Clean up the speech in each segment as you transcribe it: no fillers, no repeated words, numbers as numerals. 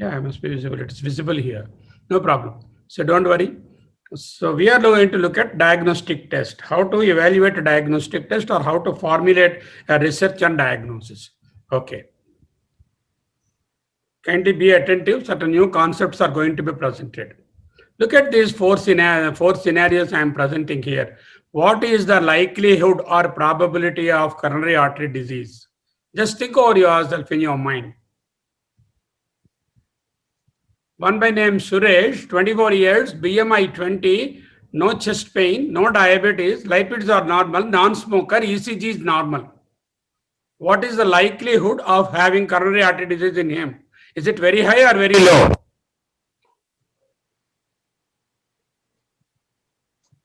Yeah, I must be visible. It's visible here. No problem. So don't worry. So we are going to look at diagnostic test, how to evaluate a diagnostic test or how to formulate a research and diagnosis. Okay. Kindly be attentive. Certain new concepts are going to be presented. Look at these four scenarios I am presenting here. What is the likelihood or probability of coronary artery disease? Just think over yourself in your mind. One by name Suresh, 24 years, BMI 20, no chest pain, no diabetes, lipids are normal, non-smoker, ECG is normal. What is the likelihood of having coronary artery disease in him? Is it very high or very low?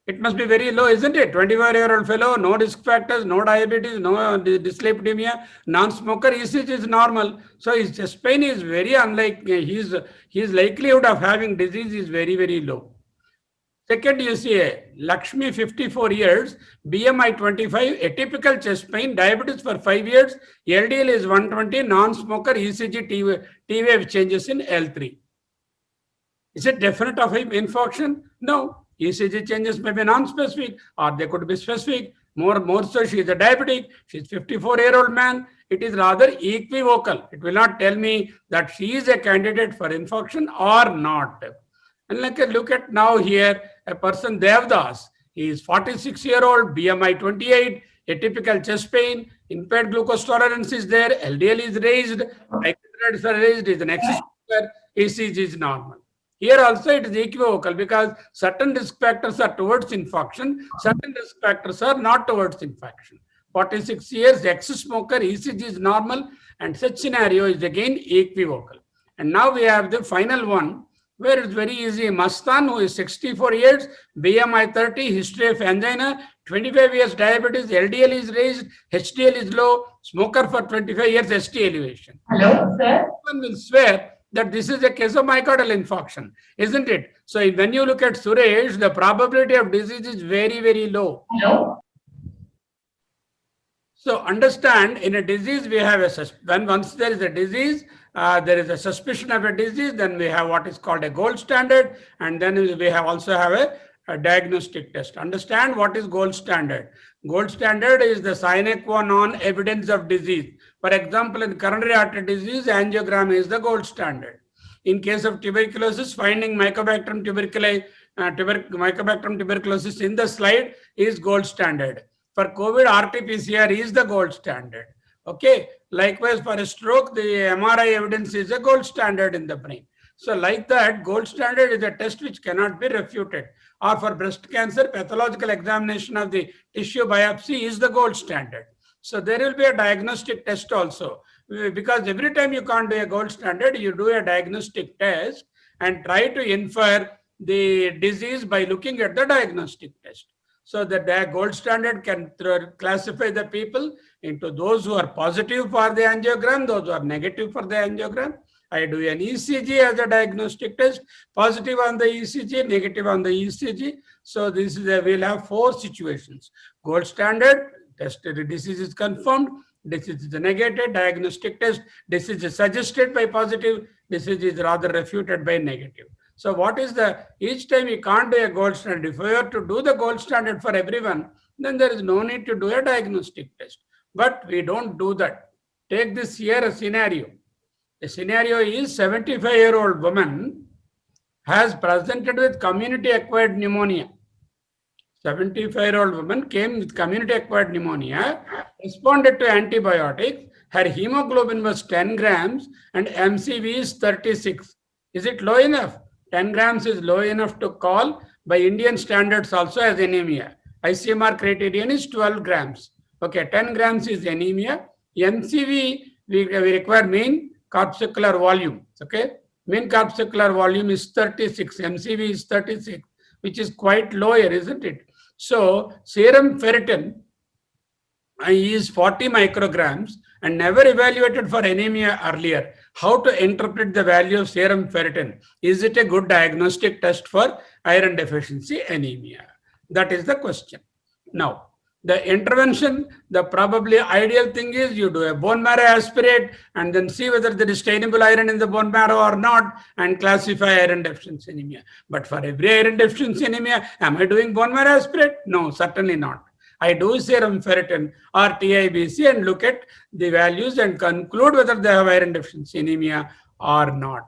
It must be very low, isn't it? 25-year-old fellow, no risk factors, no diabetes, no dyslipidemia, non-smoker, ECG is normal. So his chest pain is very unlikely. His likelihood of having disease is very, very low. Second, you see Lakshmi, 54 years, BMI 25, atypical chest pain, diabetes for 5 years, LDL is 120, non-smoker, ECG, T-wave changes in L3. Is it definite of infarction? No. ECG changes may be non-specific or they could be specific. More so, she is a diabetic. She is 54-year-old man. It is rather equivocal. It will not tell me that she is a candidate for infarction or not. And look at now here, a person Devdas. He is 46-year-old, BMI 28, atypical chest pain, impaired glucose tolerance is there, LDL is raised, triglycerides are raised, is an excess sugar, ECG is normal. Here also it is equivocal because certain risk factors are towards infarction, certain risk factors are not towards infarction. 46 years, ex-smoker, ECG is normal, and such scenario is again equivocal. And now we have the final one where it's very easy. Mastan, who is 64 years, BMI 30, history of angina, 25 years diabetes, LDL is raised, HDL is low, smoker for 25 years, ST elevation. Hello, sir. One will swear that this is a case of myocardial infarction, isn't it? So when you look at Suresh, the probability of disease is very, very low. Hello. So understand, in a disease, we have once there is a disease, there is a suspicion of a disease, then we have what is called a gold standard, and then we also have a diagnostic test. Understand what is gold standard. Gold standard is the sine qua non evidence of disease. For example, in coronary artery disease, angiogram is the gold standard. In case of tuberculosis, finding Mycobacterium tuberculosis in the slide is gold standard. For COVID, RT-PCR is the gold standard. Okay. Likewise, for a stroke, the MRI evidence is a gold standard in the brain. So like that, gold standard is a test which cannot be refuted. Or for breast cancer, pathological examination of the tissue biopsy is the gold standard. So there will be a diagnostic test also. Because every time you can't do a gold standard, you do a diagnostic test and try to infer the disease by looking at the diagnostic test. So the gold standard can classify the people into those who are positive for the angiogram, those who are negative for the angiogram. I do an ECG as a diagnostic test, positive on the ECG, negative on the ECG. So this is we'll have four situations. Gold standard, test the disease is confirmed, disease is negated, diagnostic test, disease is suggested by positive, disease is rather refuted by negative. So what is each time you can't do a gold standard. If we were to do the gold standard for everyone, then there is no need to do a diagnostic test. But we don't do that. Take this here a scenario. The scenario is 75-year-old woman has presented with community-acquired pneumonia. 75-year-old woman came with community-acquired pneumonia, responded to antibiotics, her hemoglobin was 10 grams and MCV is 36. Is it low enough? 10 grams is low enough to call by Indian standards also as anemia. ICMR criterion is 12 grams. Okay, 10 grams is anemia. MCV, we require mean corpuscular volume. Okay, mean corpuscular volume is 36. MCV is 36, which is quite lower, isn't it? So serum ferritin is 40 micrograms and never evaluated for anemia earlier. How to interpret the value of serum ferritin? Is it a good diagnostic test for iron deficiency anemia? That is the question. Now, The intervention, the probably ideal thing is you do a bone marrow aspirate and then see whether there is stainable iron in the bone marrow or not and classify iron deficiency anemia. But for every iron deficiency anemia, am I doing bone marrow aspirate? No, certainly not. I do serum ferritin or TIBC and look at the values and conclude whether they have iron deficiency anemia or not.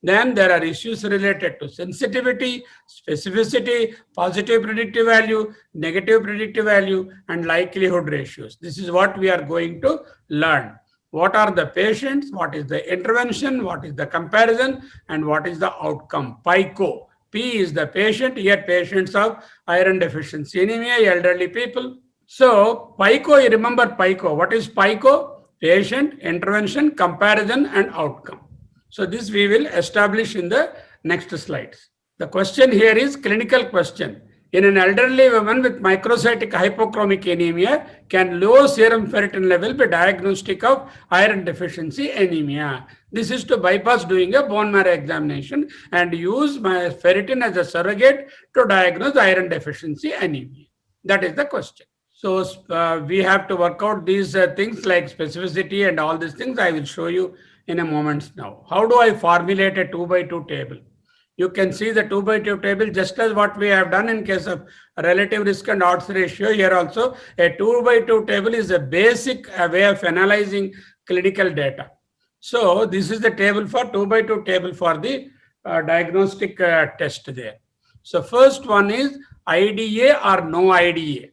Then there are issues related to sensitivity, specificity, positive predictive value, negative predictive value, and likelihood ratios. This is what we are going to learn. What are the patients, what is the intervention, what is the comparison, and what is the outcome. PICO. P is the patient, here patients of iron deficiency anemia, elderly people. So PICO, you remember PICO. What is PICO? Patient, intervention, comparison, and outcome. So this we will establish in the next slides. The question here is clinical question. In an elderly woman with microcytic hypochromic anemia, can low serum ferritin level be diagnostic of iron deficiency anemia? This is to bypass doing a bone marrow examination and use my ferritin as a surrogate to diagnose iron deficiency anemia. That is the question. So we have to work out these things like specificity and all these things. I will show you in a moment now. How do I formulate a 2x2 table? You can see the 2x2 table just as what we have done in case of relative risk and odds ratio. Here also a 2x2 table is a basic way of analyzing clinical data. So this is the table for 2x2 table for the diagnostic test there. So first one is IDA or no IDA.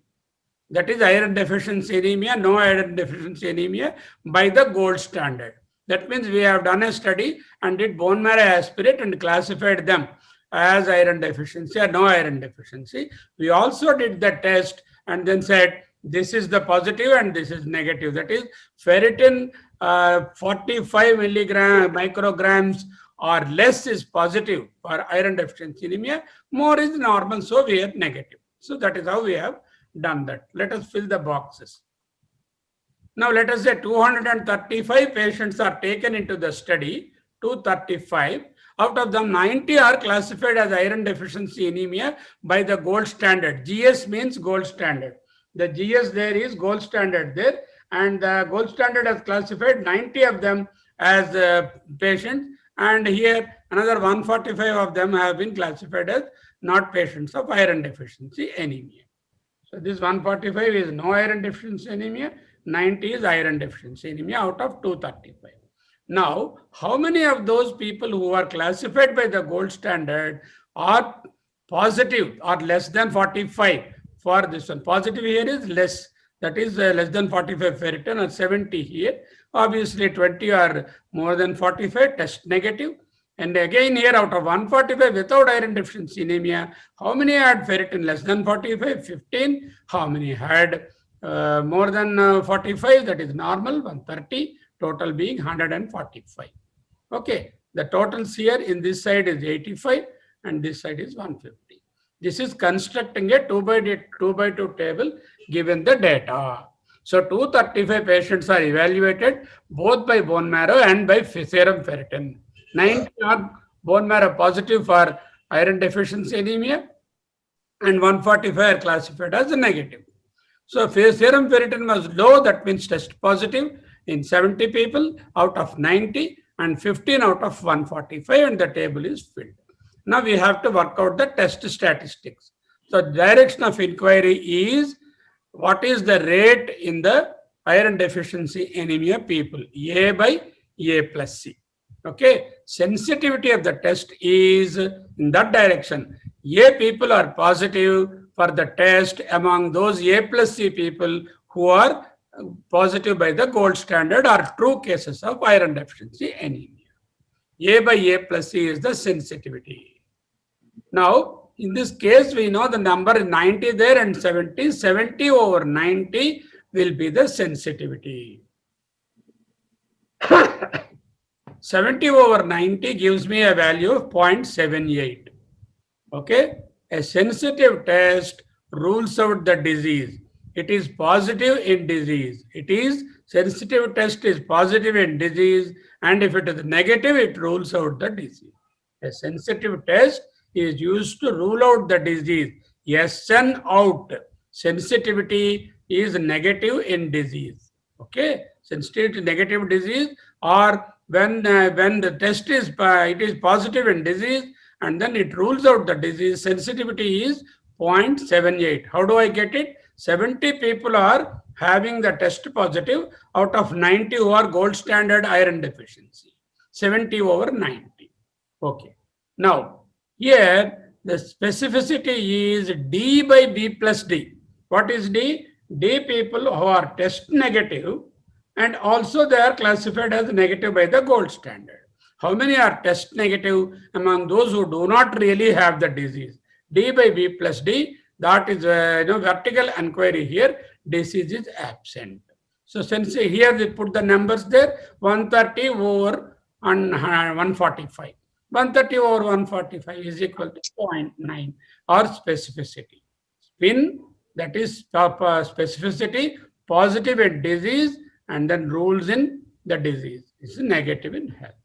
That is iron deficiency anemia, no iron deficiency anemia by the gold standard. That means we have done a study and did bone marrow aspirate and classified them as iron deficiency or no iron deficiency. We also did the test and then said this is the positive and this is negative. That is ferritin 45 micrograms or less is positive for iron deficiency anemia, more is normal, so we are negative. So that is how we have done that. Let us fill the boxes. Now let us say 235 patients are taken into the study, 235. Out of them 90 are classified as iron deficiency anemia by the gold standard. GS means gold standard. The GS there is gold standard there, and the gold standard has classified 90 of them as patients, and here another 145 of them have been classified as not patients of iron deficiency anemia. So this 145 is no iron deficiency anemia, 90 is iron deficiency anemia out of 235. Now, how many of those people who are classified by the gold standard are positive or less than 45 for this one? Positive here is less, that is less than 45 ferritin, or 70 here. Obviously 20 are more than 45, test negative. And again here out of 145 without iron deficiency anemia, how many had ferritin less than 45? 15. How many had more than 45? That is normal, 130. Total being 145. Okay, the totals here in this side is 85 and this side is 150. This is constructing a 2x2 table given the data. So 235 patients are evaluated both by bone marrow and by serum ferritin. 90 are bone marrow positive for iron deficiency anemia and 145 are classified as a negative. So serum ferritin was low, that means test positive in 70 people out of 90 and 15 out of 145, and the table is filled. Now we have to work out the test statistics. So direction of inquiry is what is the rate in the iron deficiency anemia people, A by A plus C. Okay, sensitivity of the test is in that direction. A people are positive for the test among those A plus C people who are positive by the gold standard or true cases of iron deficiency anemia. A by A plus C is the sensitivity. Now, in this case, we know the number is 90 there and 70. 70 over 90 will be the sensitivity. 70 over 90 gives me a value of 0.78. Okay, a sensitive test rules out the disease. It is positive in disease. It is sensitive test is positive in disease, and if it is negative, it rules out the disease. A sensitive test is used to rule out the disease. SN out. Sensitivity is negative in disease. Okay, sensitivity to negative disease, or when the test is it is positive in disease and then it rules out the disease, sensitivity is 0.78. How do I get it? 70 people are having the test positive out of 90 who are gold standard iron deficiency. 70 over 90. Okay. Now, here the specificity is D by B plus D. What is D? D people who are test negative and also they are classified as negative by the gold standard. How many are test negative among those who do not really have the disease? D by B plus D, that is vertical inquiry here, disease is absent. So since here they put the numbers there, 130 over 145. 130 over 145 is equal to 0.9 or specificity. Spin, that is specificity, positive in disease and then rules in the disease. It's negative in health.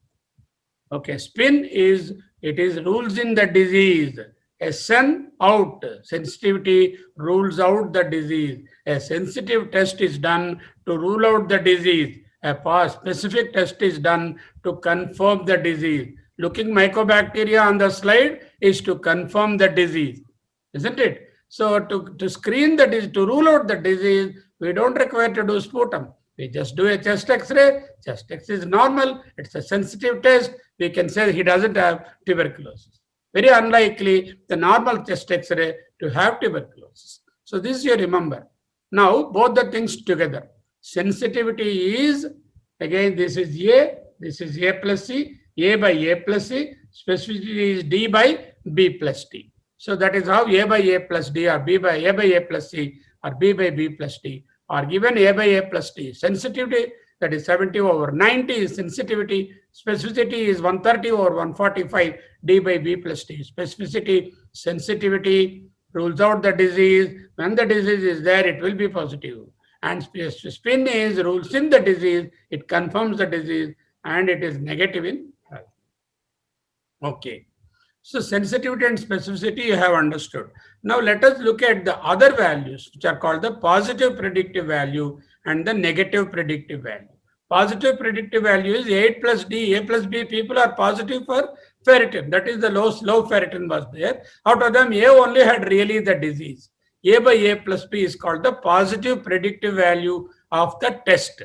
Okay, spin is, it is rules in the disease. A SN out, sensitivity rules out the disease. A sensitive test is done to rule out the disease. A specific test is done to confirm the disease. Looking mycobacteria on the slide is to confirm the disease, isn't it? So to screen the disease, to rule out the disease, we don't require to do sputum. We just do a chest X-ray. Chest X is normal. It's a sensitive test. We can say he doesn't have tuberculosis. Very unlikely the normal chest X-ray to have tuberculosis. So this you remember. Now both the things together. Sensitivity is, again this is A plus C, A by A plus C. Specificity is D by B plus D. So that is how A by A plus D or B by A plus C or B by B plus D are given. A by A plus D. Sensitivity, that is 70 over 90 is sensitivity. Specificity is 130 over 145, D by B plus D. Specificity, sensitivity rules out the disease. When the disease is there, it will be positive. And spin is rules in the disease, it confirms the disease, and it is negative in health. Okay. So sensitivity and specificity you have understood. Now let us look at the other values which are called the positive predictive value and the negative predictive value. Positive predictive value is 8 plus D, A plus B people are positive for ferritin. That is the low ferritin was there. Out of them, A only had really the disease. A by A plus B is called the positive predictive value of the test.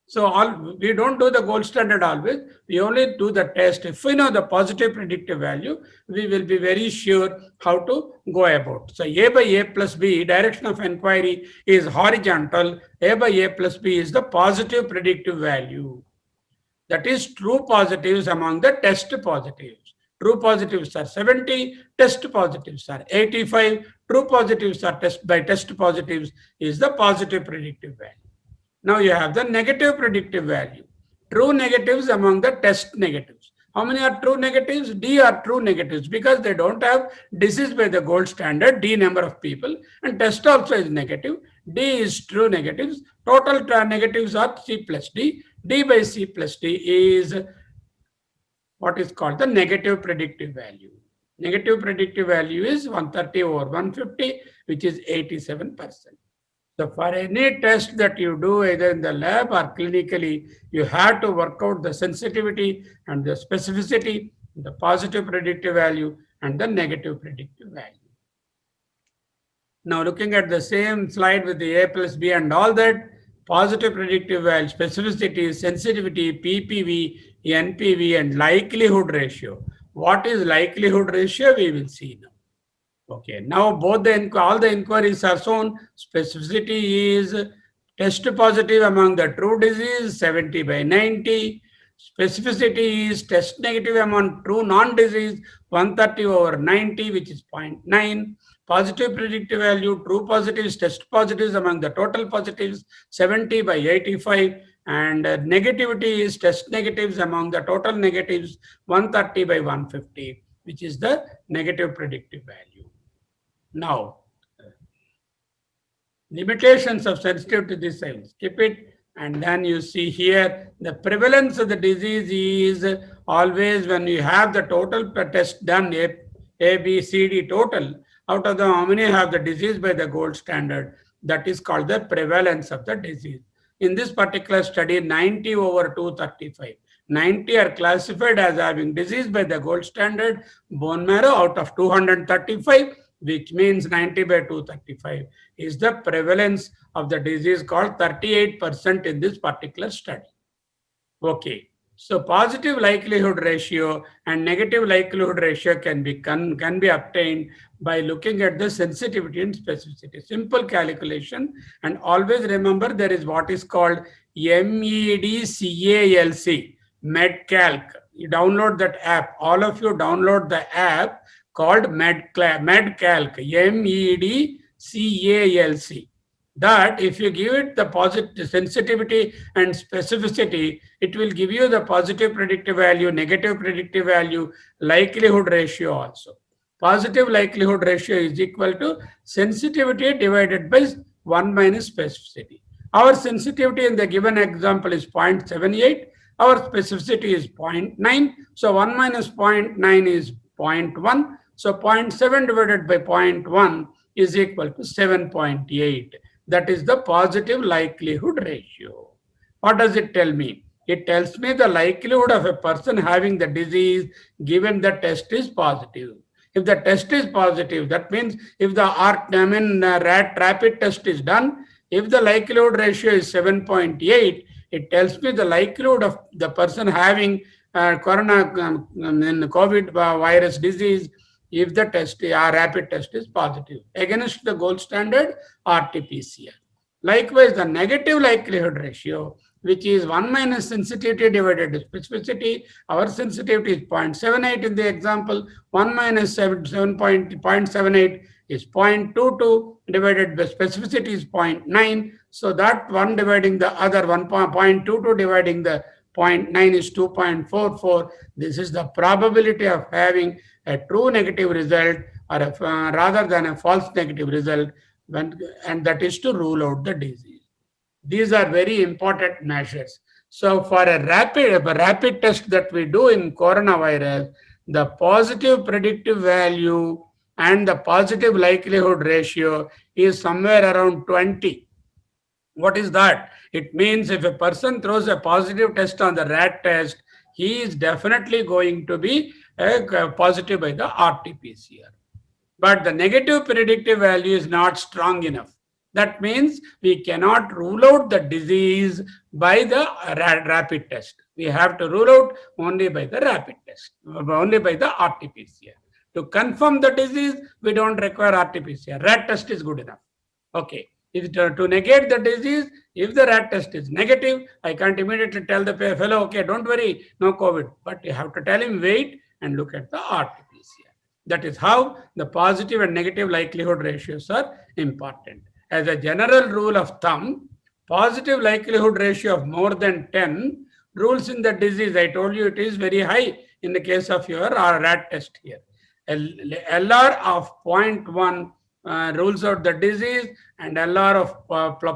So we don't do the gold standard always. We only do the test. If we know the positive predictive value, we will be very sure how to go about. So A by A plus B, direction of inquiry is horizontal. A by A plus B is the positive predictive value. That is true positives among the test positives. True positives are 70, test positives are 85. True positives are test positives is the positive predictive value. Now you have the negative predictive value. True negatives among the test negatives. How many are true negatives? D are true negatives because they don't have disease by the gold standard, D number of people, and test also is negative. D is true negatives. Total negatives are C plus D. D by C plus D is what is called the negative predictive value. Negative predictive value is 130 over 150, which is 87%. So for any test that you do either in the lab or clinically, you have to work out the sensitivity and the specificity, the positive predictive value and the negative predictive value. Now looking at the same slide with the A plus B and all that, positive predictive value, specificity, sensitivity, PPV, NPV and likelihood ratio. What is likelihood ratio? We will see now. Okay, now all the inquiries are shown. Specificity is test positive among the true disease, 70 by 90. Specificity is test negative among true non-disease, 130 over 90, which is 0.9. Positive predictive value, true positives, test positives among the total positives, 70 by 85. And negativity is test negatives among the total negatives, 130 by 150, which is the negative predictive value. Now, limitations of sensitive to this, I will skip it. And then you see here, the prevalence of the disease is always when you have the total test done, A, B, C, D total, out of them, how many have the disease by the gold standard? That is called the prevalence of the disease. In this particular study, 90 over 235. 90 are classified as having disease by the gold standard bone marrow out of 235, which means 90 by 235 is the prevalence of the disease, called 38% in this particular study. Okay. So positive likelihood ratio and negative likelihood ratio can be obtained by looking at the sensitivity and specificity. Simple calculation, and always remember there is what is called MEDCALC, MedCalc. You download that app. All of you download the app called MedCalc, MEDCALC. That if you give it the positive sensitivity and specificity, it will give you the positive predictive value, negative predictive value, likelihood ratio also. Positive likelihood ratio is equal to sensitivity divided by 1 minus specificity. Our sensitivity in the given example is 0.78. Our specificity is 0.9. So 1 minus 0.9 is 0.1. So 0.7 divided by 0.1 is equal to 7.8. That is the positive likelihood ratio. What does it tell me? It tells me the likelihood of a person having the disease given the test is positive. If the test is positive, that means if the rapid test is done, if the likelihood ratio is 7.8, it tells me the likelihood of the person having COVID virus disease, if the test or rapid test is positive against the gold standard RT-PCR. Likewise, the negative likelihood ratio, which is 1 minus sensitivity divided by specificity. Our sensitivity is 0.78 in the example. 1 minus 0.78 is 0.22 divided by specificity is 0.9. So that one dividing the other 1.22 dividing the 0.9 is 2.44. This is the probability of having a true negative result or rather than a false negative result, and that is to rule out the disease. These are very important measures. So for a rapid test that we do in coronavirus, the positive predictive value and the positive likelihood ratio is somewhere around 20. What is that? It means if a person throws a positive test on the rat test, he is definitely going to be positive by the RT-PCR. But the negative predictive value is not strong enough. That means we cannot rule out the disease by the rapid test. We have to rule out only by the rapid test, only by the RT-PCR. To confirm the disease, we don't require RT-PCR. Rat test is good enough. Okay. If to negate the disease, if the rat test is negative, I can't immediately tell the fellow, okay, don't worry, no COVID. But you have to tell him, wait and look at the RT-PCR. That is how the positive and negative likelihood ratios are important. As a general rule of thumb, positive likelihood ratio of more than 10 rules in the disease. I told you it is very high in the case of your rat test here. LR of 0.1 rules out the disease, and LR of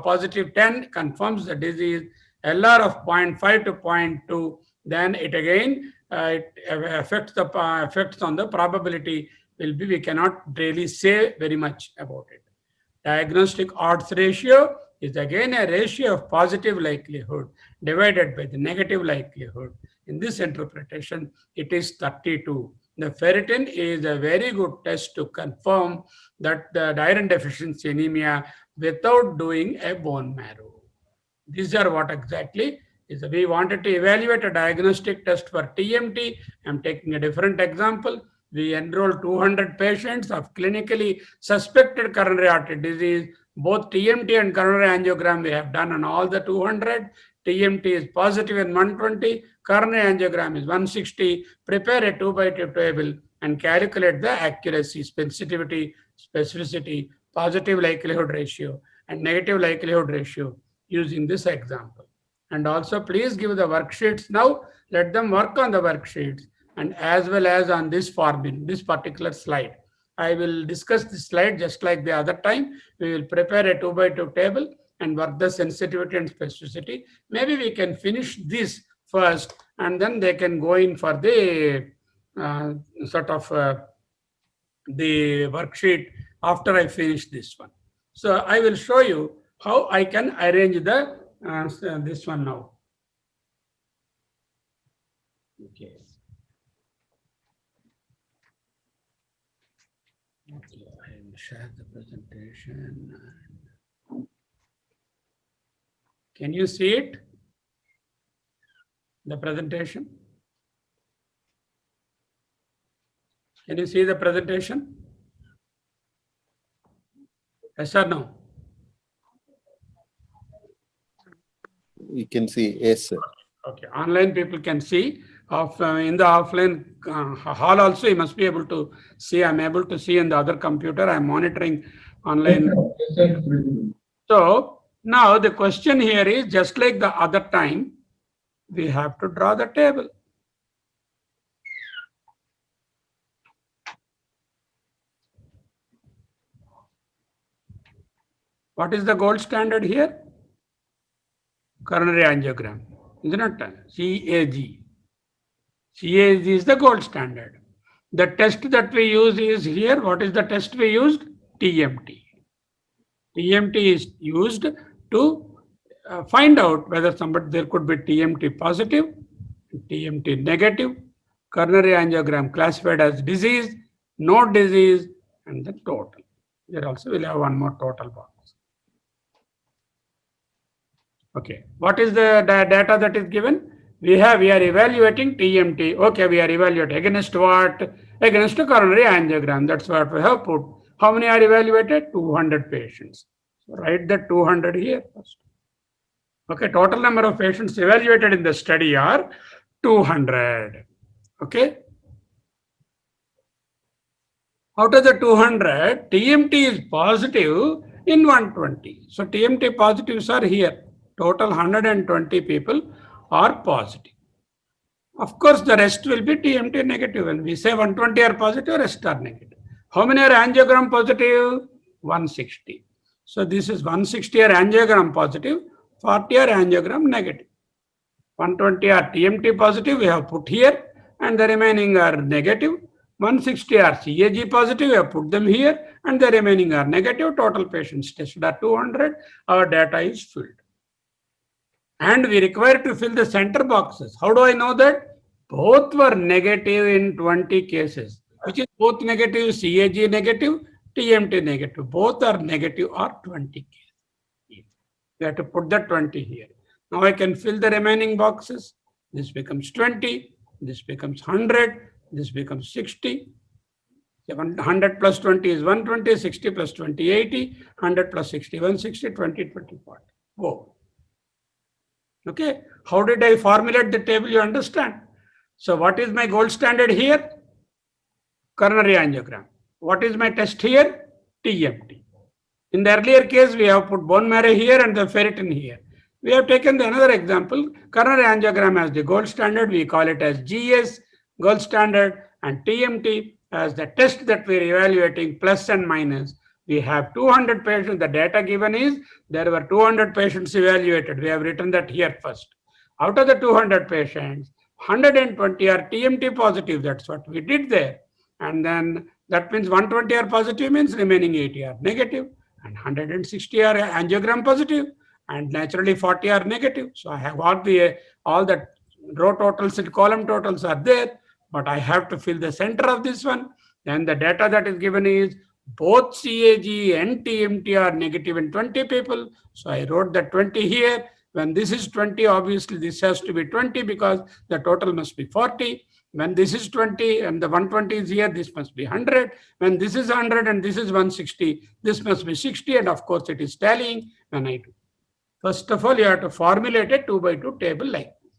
positive 10 confirms the disease. LR of 0.5 to 0.2, then it again it affects on the probability will be, we cannot really say very much about it. Diagnostic odds ratio is again a ratio of positive likelihood divided by the negative likelihood. In this interpretation, it is 32. The ferritin is a very good test to confirm that the iron deficiency anemia without doing a bone marrow. These are what exactly is. We wanted to evaluate a diagnostic test for TMT. I'm taking a different example. We enrolled 200 patients of clinically suspected coronary artery disease. Both TMT and coronary angiogram we have done on all the 200. TMT is positive in 120. Coronary angiogram is 160. Prepare a 2x2 table and calculate the accuracy, sensitivity, specificity, positive likelihood ratio, and negative likelihood ratio using this example. And also please give the worksheets now. Let them work on the worksheets and as well as on this form in this particular slide. I will discuss this slide just like the other time. We will prepare a 2x2 table and work the sensitivity and specificity. Maybe we can finish this first and then they can go in for the the worksheet after I finish this one. So I will show you how I can arrange the this one now. Okay. Okay, I will share the presentation. Can you see it? The presentation? Can you see the presentation? Yes or no? You can see, yes, sir. Okay, online people can see. In the offline hall also, you must be able to see. I'm able to see in the other computer. I'm monitoring online. So now the question here is, just like the other time, we have to draw the table. What is the gold standard here? Coronary angiogram, isn't it? CAG. CAG is the gold standard. The test that we use is here. What is the test we used? TMT. TMT is used to find out whether there could be TMT positive, TMT negative, coronary angiogram classified as disease, no disease, and the total. There also will have one more total box. Okay, what is the data that is given? We are evaluating TMT. Okay, we are evaluating against what? Against a coronary angiogram. That's what we have put. How many are evaluated? 200 patients. So write the 200 here first. Okay, total number of patients evaluated in the study are 200. Okay. Out of the 200, TMT is positive in 120. So TMT positives are here. Total 120 people are positive. Of course, the rest will be TMT negative. When we say 120 are positive, rest are negative. How many are angiogram positive? 160. So this is 160 are angiogram positive, 40 are angiogram negative. 120 are TMT positive, we have put here, and the remaining are negative. 160 are CAG positive, we have put them here, and the remaining are negative. Total patients tested are 200. Our data is filled. And we require to fill the center boxes. How do I know that? Both were negative in 20 cases, which is both negative, CAG negative, TMT negative. Both are negative or 20 cases. We have to put the 20 here. Now I can fill the remaining boxes. This becomes 20, this becomes 100, this becomes 60. 100 plus 20 is 120, 60 plus 20, 80, 100 plus 60, 160, 20, 20, 40. Go. Okay, how did I formulate the table? You understand? So what is my gold standard here? Coronary angiogram. What is my test here? TMT. In the earlier case, we have put bone marrow here and the ferritin here. We have taken another example, coronary angiogram as the gold standard. We call it as GS, gold standard, and TMT as the test that we are evaluating, plus and minus. We have 200 patients. The data given is there were 200 patients evaluated. We have written that here first. Out of the 200 patients, 120 are TMT positive. That's what we did there. And then that means 120 are positive means remaining 80 are negative, and 160 are angiogram positive, and naturally 40 are negative. So I have all the row totals and column totals are there, but I have to fill the center of this one. Then the data that is given is both CAG and TMT are negative in 20 people. So I wrote the 20 here. When this is 20, obviously this has to be 20 because the total must be 40. When this is 20 and the 120 is here, this must be 100. When this is 100 and this is 160, this must be 60. And of course, it is tallying when I do. First of all, you have to formulate a 2 by 2 table like this.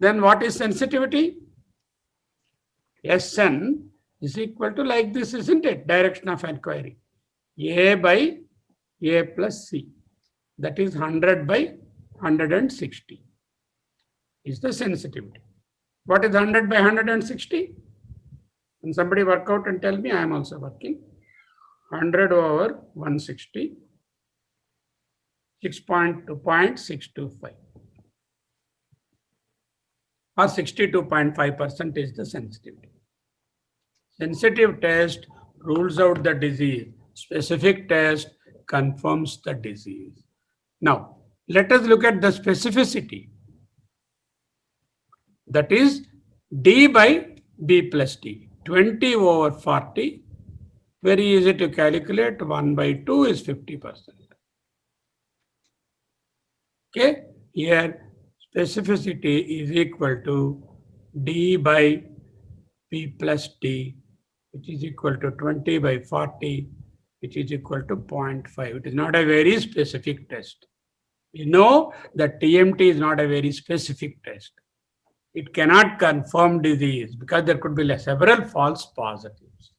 Then what is sensitivity? Sn is equal to like this, isn't it? Direction of inquiry. A by A plus C. That is 100 by 160 is the sensitivity. What is 100 by 160? Can somebody work out and tell me? I am also working. 100 over 160, 6.625. Or 62.5% is the sensitivity. Sensitive test rules out the disease. Specific test confirms the disease. Now, let us look at the specificity. That is D by B plus D. 20 over 40. Very easy to calculate. 1 by 2 is 50%. Okay. Here, specificity is equal to D by B plus D, which is equal to 20 by 40, which is equal to 0.5. It is not a very specific test. You know that TMT is not a very specific test. It cannot confirm disease because there could be several false positives.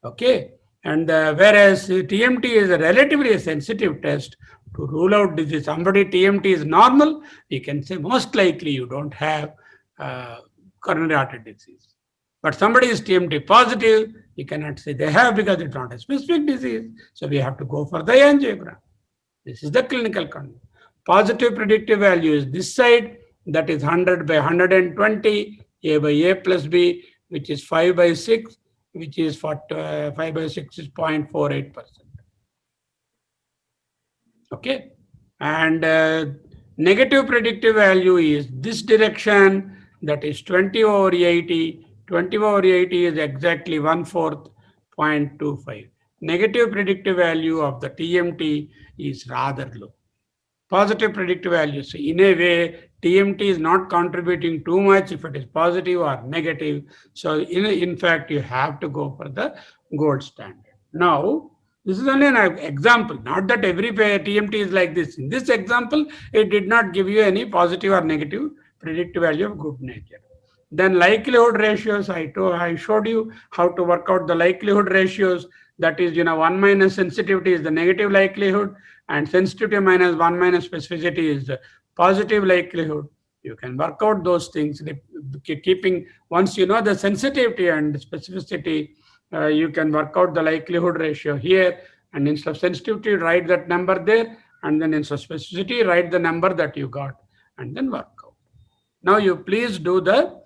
Okay. And whereas TMT is a relatively sensitive test to rule out disease. Somebody TMT is normal, you can say most likely you don't have coronary artery disease. But somebody is TMT positive, you cannot say they have because it's not a specific disease. So we have to go for the angiogram. This is the clinical condition. Positive predictive value is this side, that is 100 by 120, A by A plus B, which is 5 by 6, which is 5 by 6 is 0.48%. Okay. And negative predictive value is this direction, that is 20 over 80. 20 over 80 is exactly 1/4, 0.25. Negative predictive value of the TMT is rather low. Positive predictive value. So in a way, TMT is not contributing too much if it is positive or negative. So in fact, you have to go for the gold standard. Now, this is only an example, not that every TMT is like this. In this example, it did not give you any positive or negative predictive value of good nature. Then likelihood ratios, I showed you how to work out the likelihood ratios. That is, 1 minus sensitivity is the negative likelihood, and sensitivity minus 1 minus specificity is the positive likelihood. You can work out those things, keeping, once you know the sensitivity and specificity, you can work out the likelihood ratio here, and instead of sensitivity, write that number there, and then instead of specificity, write the number that you got, and then work out. Now you please do the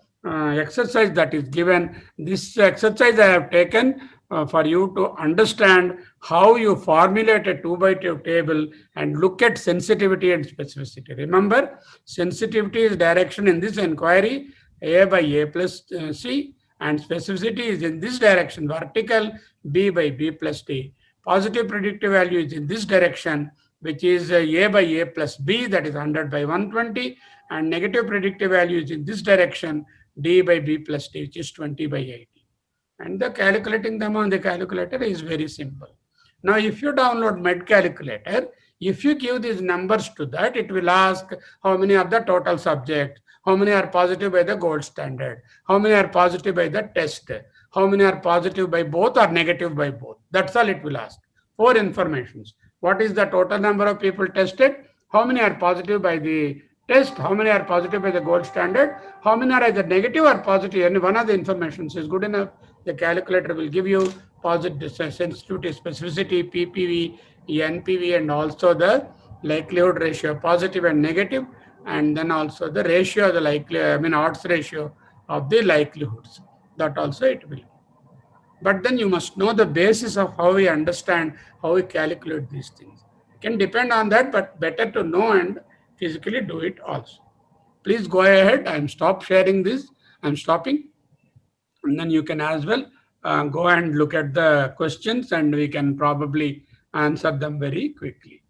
exercise that is given. This exercise I have taken for you to understand how you formulate a 2 by 2 table and look at sensitivity and specificity. Remember, sensitivity is direction in this inquiry, A by A plus C, and specificity is in this direction, vertical, B by B plus D. Positive predictive value is in this direction, which is A by A plus B, that is 100 by 120, and negative predictive value is in this direction, D by B plus D, which is 20 by 80. And the calculating them on the calculator is very simple. Now, if you download Med Calculator, if you give these numbers to that, it will ask how many are the total subjects, how many are positive by the gold standard, how many are positive by the test, how many are positive by both or negative by both. That's all it will ask. 4 informations. What is the total number of people tested? How many are positive by the test? How many are positive by the gold standard? How many are either negative or positive? Any one of the informations is good enough. The calculator will give you positive, sensitivity, specificity, PPV, NPV, and also the likelihood ratio, positive and negative, and then also the ratio of the odds ratio of the likelihoods. That also it will. But then you must know the basis of how we understand, how we calculate these things. It can depend on that, but better to know and physically do it also. Please go ahead. I'm stop sharing this. I'm stopping. And then you can as well go and look at the questions, and we can probably answer them very quickly.